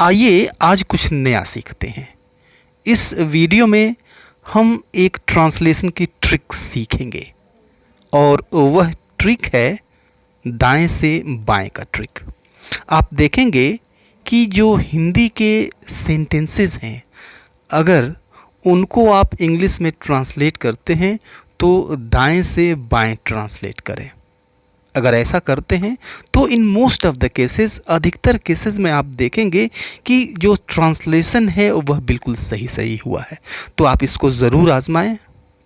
आइए आज कुछ नया सीखते हैं। इस वीडियो में हम एक ट्रांसलेशन की ट्रिक सीखेंगे और वह ट्रिक है दाएं से बाएं का ट्रिक। आप देखेंगे कि जो हिंदी के सेंटेंसेस हैं, अगर उनको आप इंग्लिश में ट्रांसलेट करते हैं तो दाएं से बाएं ट्रांसलेट करें। अगर ऐसा करते हैं तो in most of the cases, अधिकतर केसेस में आप देखेंगे कि जो ट्रांसलेशन है वह बिल्कुल सही सही हुआ है। तो आप इसको ज़रूर आजमाएं।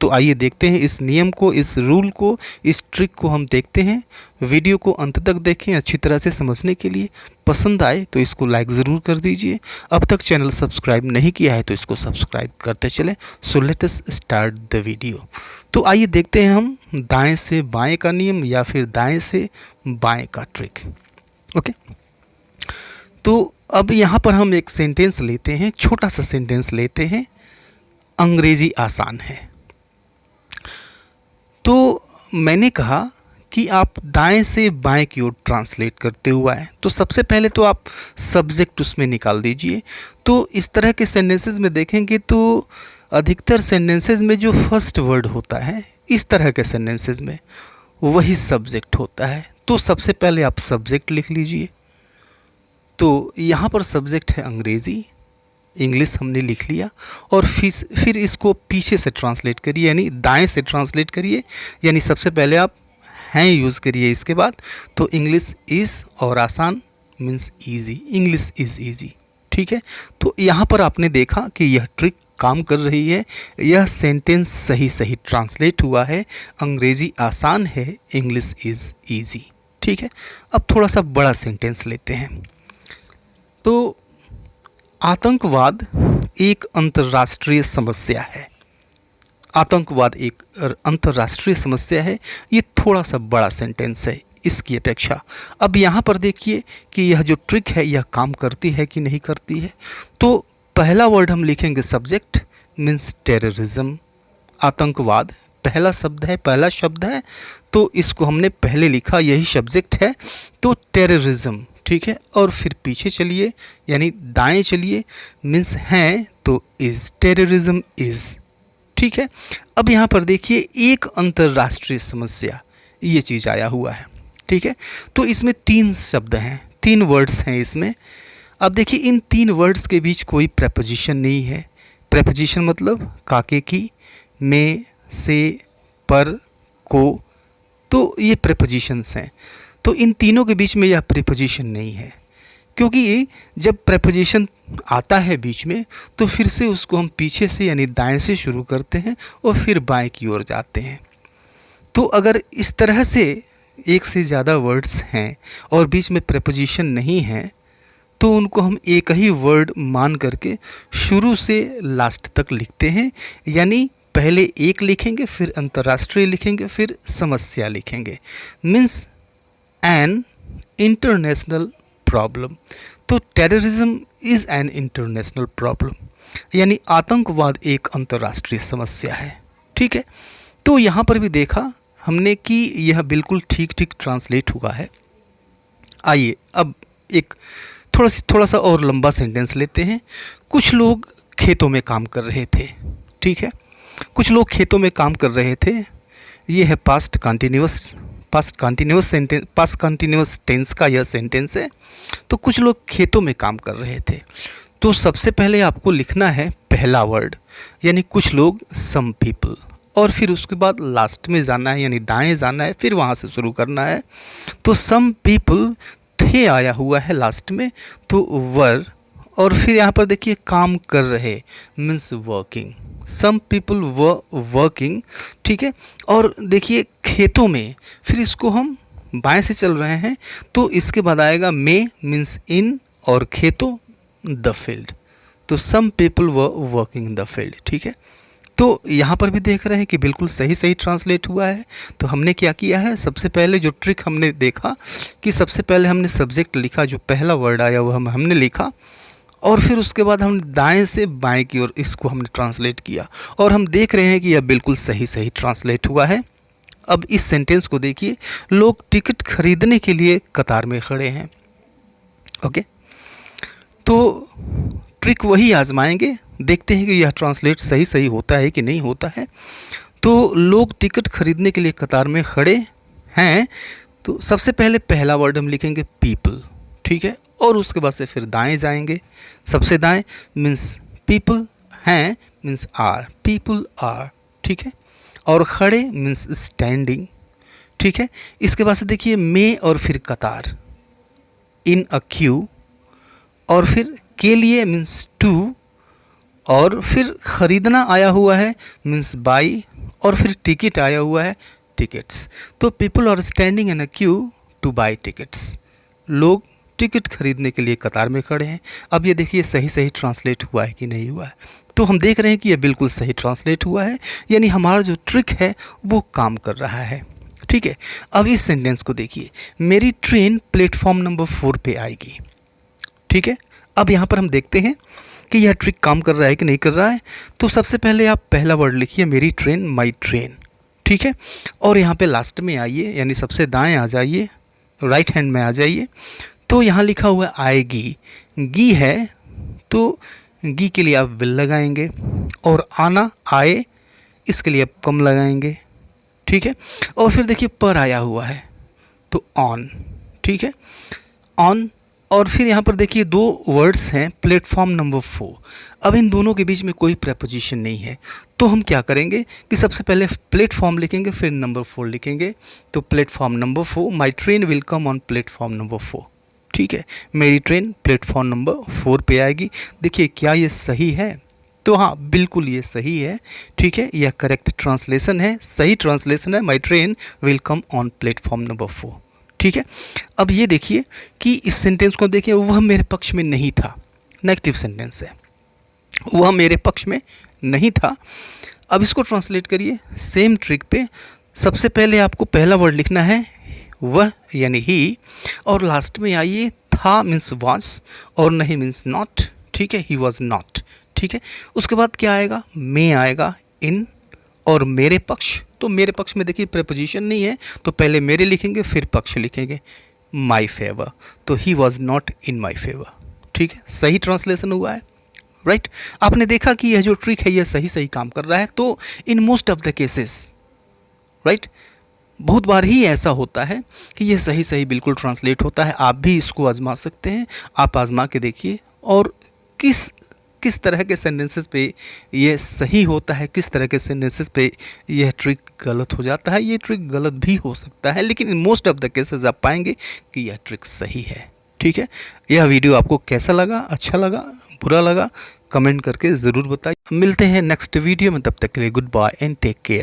तो आइए देखते हैं इस नियम को, इस रूल को, इस ट्रिक को हम देखते हैं। वीडियो को अंत तक देखें अच्छी तरह से समझने के लिए। पसंद आए तो इसको लाइक ज़रूर कर दीजिए। अब तक चैनल सब्सक्राइब नहीं किया है तो इसको सब्सक्राइब करते चलें। So let us start the video. तो आइए देखते हैं हम दाएं से बाएं का नियम या फिर दाएं से बाएं का ट्रिक। ओके, तो अब यहाँ पर हम एक सेंटेंस लेते हैं, छोटा सा सेंटेंस लेते हैं, अंग्रेजी आसान है। तो मैंने कहा कि आप दाएं से बाएं की ओर ट्रांसलेट करते हुआ है, तो सबसे पहले तो आप सब्जेक्ट उसमें निकाल दीजिए। तो इस तरह के सेंटेंसेस में देखेंगे तो अधिकतर सेंटेंसेस में जो फर्स्ट वर्ड होता है, इस तरह के सेंटेंसेस में वही सब्जेक्ट होता है। तो सबसे पहले आप सब्जेक्ट लिख लीजिए। तो यहाँ पर सब्जेक्ट है अंग्रेज़ी, इंग्लिश हमने लिख लिया और फिर इसको पीछे से ट्रांसलेट करिए, यानी दाएं से ट्रांसलेट करिए। यानी सबसे पहले आप हैं यूज़ करिए, इसके बाद तो इंग्लिश इज़ और आसान means easy, English is easy. ठीक है, तो यहाँ पर आपने देखा कि यह ट्रिक काम कर रही है। यह सेंटेंस सही सही ट्रांसलेट हुआ है। अंग्रेज़ी आसान है, इंग्लिश इज़ ईजी। ठीक है, अब थोड़ा सा बड़ा सेंटेंस लेते हैं। तो आतंकवाद एक अंतर्राष्ट्रीय समस्या है। आतंकवाद एक अंतर्राष्ट्रीय समस्या है। ये थोड़ा सा बड़ा सेंटेंस है इसकी अपेक्षा। अब यहाँ पर देखिए कि यह जो ट्रिक है यह काम करती है कि नहीं करती है। तो पहला वर्ड हम लिखेंगे सब्जेक्ट, मीन्स टेररिज्म। आतंकवाद पहला शब्द है, पहला शब्द है, तो इसको हमने पहले लिखा, यही सब्जेक्ट है। तो टेररिज्म, ठीक है, और फिर पीछे चलिए यानी दाएं चलिए, मीन्स हैं तो इज़, टेररिज्म इज़। ठीक है, अब यहाँ पर देखिए एक अंतर्राष्ट्रीय समस्या, ये चीज़ आया हुआ है। ठीक है, तो इसमें तीन शब्द हैं, तीन वर्ड्स हैं इसमें। अब देखिए इन तीन वर्ड्स के बीच कोई प्रेपोजिशन नहीं है। प्रेपोजिशन मतलब काके की, में, से, पर, को, तो ये प्रेपोजिशंस हैं। तो इन तीनों के बीच में यह प्रीपोजिशन नहीं है, क्योंकि जब प्रीपोजिशन आता है बीच में तो फिर से उसको हम पीछे से यानी दाएं से शुरू करते हैं और फिर बाएं की ओर जाते हैं। तो अगर इस तरह से एक से ज़्यादा वर्ड्स हैं और बीच में प्रीपोजिशन नहीं है तो उनको हम एक ही वर्ड मान करके शुरू से लास्ट तक लिखते हैं। यानी पहले एक लिखेंगे, फिर अंतर्राष्ट्रीय लिखेंगे, फिर समस्या लिखेंगे, मीन्स एन इंटरनेशनल प्रॉब्लम। तो terrorism is an international problem, यानी आतंकवाद एक अंतर्राष्ट्रीय समस्या है। ठीक है, तो यहाँ पर भी देखा हमने कि यह बिल्कुल ठीक ठीक ट्रांसलेट हुआ है। आइए अब एक थोड़ा सा और लंबा सेंटेंस लेते हैं। कुछ लोग खेतों में काम कर रहे थे। ठीक है, कुछ लोग खेतों में काम कर रहे थे, ये है पास्ट कंटिन्यूस टेंस का यह सेंटेंस है। तो कुछ लोग खेतों में काम कर रहे थे, तो सबसे पहले आपको लिखना है पहला वर्ड, यानी कुछ लोग, सम पीपल, और फिर उसके बाद लास्ट में जाना है यानी दाएं जाना है, फिर वहाँ से शुरू करना है। तो सम पीपल थे आया हुआ है लास्ट में, तो वर, और फिर यहाँ पर देखिए काम कर रहे means working, some people working. ठीक है, और देखिए खेतों में, फिर इसको हम बाएं से चल रहे हैं तो इसके बाद आएगा में मीन्स इन, और खेतों द फील्ड। तो some people working in the field. ठीक है, तो यहाँ पर भी देख रहे हैं कि बिल्कुल सही सही ट्रांसलेट हुआ है। तो हमने क्या किया है, सबसे पहले जो ट्रिक हमने देखा कि सबसे पहले हमने सब्जेक्ट लिखा, जो पहला वर्ड आया वो हमने लिखा, और फिर उसके बाद हम दाएं से बाएं की ओर इसको हमने ट्रांसलेट किया, और हम देख रहे हैं कि यह बिल्कुल सही सही ट्रांसलेट हुआ है। अब इस सेंटेंस को देखिए, लोग टिकट खरीदने के लिए कतार में खड़े हैं। ओके, तो ट्रिक वही आजमाएंगे, देखते हैं कि यह ट्रांसलेट सही सही होता है कि नहीं होता है। तो लोग टिकट खरीदने के लिए कतार में खड़े हैं, तो सबसे पहले पहला वर्ड हम लिखेंगे पीपल, ठीक है, और उसके बाद से फिर दाएं जाएंगे। सबसे दाएं मीन्स पीपल हैं मीन्स आर, पीपल आर, ठीक है, और खड़े मीन्स स्टैंडिंग, ठीक है। इसके बाद से देखिए में और फिर कतार, इन अ क्यू, और फिर के लिए मीन्स टू, और फिर ख़रीदना आया हुआ है मीन्स बाई, और फिर टिकट आया हुआ है टिकट्स। तो people are standing in a queue to buy tickets, लोग टिकट खरीदने के लिए कतार में खड़े हैं। अब ये देखिए सही सही ट्रांसलेट हुआ है कि नहीं हुआ है। तो हम देख रहे हैं कि ये बिल्कुल सही ट्रांसलेट हुआ है, यानी हमारा जो ट्रिक है वो काम कर रहा है, ठीक है। अब इस सेंटेंस को देखिए, मेरी ट्रेन प्लेटफॉर्म नंबर 4 पे आएगी, ठीक है। अब यहाँ पर हम देखते हैं कि यह ट्रिक काम कर रहा है कि नहीं कर रहा है। तो सबसे पहले आप पहला वर्ड लिखिए मेरी ट्रेन, माई ट्रेन, ठीक है, और यहाँ पे लास्ट में आइए, यानी सबसे दाएं आ जाइए, राइट हैंड में आ जाइए। तो यहाँ लिखा हुआ है आएगी, गी है, तो गी के लिए आप विल लगाएंगे, और आना आए इसके लिए आप कम लगाएंगे, ठीक है। और फिर देखिए पर आया हुआ है तो ऑन, ठीक है, ऑन। और फिर यहाँ पर देखिए दो वर्ड्स हैं प्लेटफॉर्म नंबर 4। अब इन दोनों के बीच में कोई प्रपोजिशन नहीं है, तो हम क्या करेंगे कि सबसे पहले प्लेटफॉर्म लिखेंगे फिर नंबर 4 लिखेंगे। तो platform number 4, my train will come on platform number 4, ठीक है, मेरी ट्रेन प्लेटफॉर्म नंबर 4 पे आएगी। देखिए क्या ये सही है? तो हाँ बिल्कुल ये सही है, ठीक है, यह करेक्ट ट्रांसलेशन है, सही ट्रांसलेशन है, my train will come on platform number 4, ठीक है। अब ये देखिए कि इस सेंटेंस को देखिए, वह मेरे पक्ष में नहीं था, नेगेटिव सेंटेंस है, वह मेरे पक्ष में नहीं था। अब इसको ट्रांसलेट करिए सेम ट्रिक पे। सबसे पहले आपको पहला वर्ड लिखना है वह यानी ही, और लास्ट में आइए था मीन्स वाज, और नहीं मीन्स नॉट, ठीक है, ही वॉज नॉट, ठीक है। उसके बाद क्या आएगा, मे आएगा, इन, और मेरे पक्ष। तो मेरे पक्ष में देखिए प्रेपोजिशन नहीं है, तो पहले मेरे लिखेंगे फिर पक्ष लिखेंगे, माई फेवर, तो he was not in my favour, ठीक है, सही ट्रांसलेशन हुआ है, राइट। आपने देखा कि यह जो ट्रिक है यह सही सही काम कर रहा है। तो in most of the cases, right, बहुत बार ही ऐसा होता है कि यह सही सही बिल्कुल ट्रांसलेट होता है। आप भी इसको आजमा सकते हैं, आप आजमा के देखिए, और किस किस तरह के सेंटेंसेस पे ये सही होता है, किस तरह के सेंटेंसेस पे यह ट्रिक गलत हो जाता है। ये ट्रिक गलत भी हो सकता है, लेकिन in most of the cases आप पाएंगे कि यह ट्रिक सही है, ठीक है। यह वीडियो आपको कैसा लगा, अच्छा लगा, बुरा लगा, कमेंट करके ज़रूर बताइए। मिलते हैं नेक्स्ट वीडियो में, तब तक के लिए good bye and take care.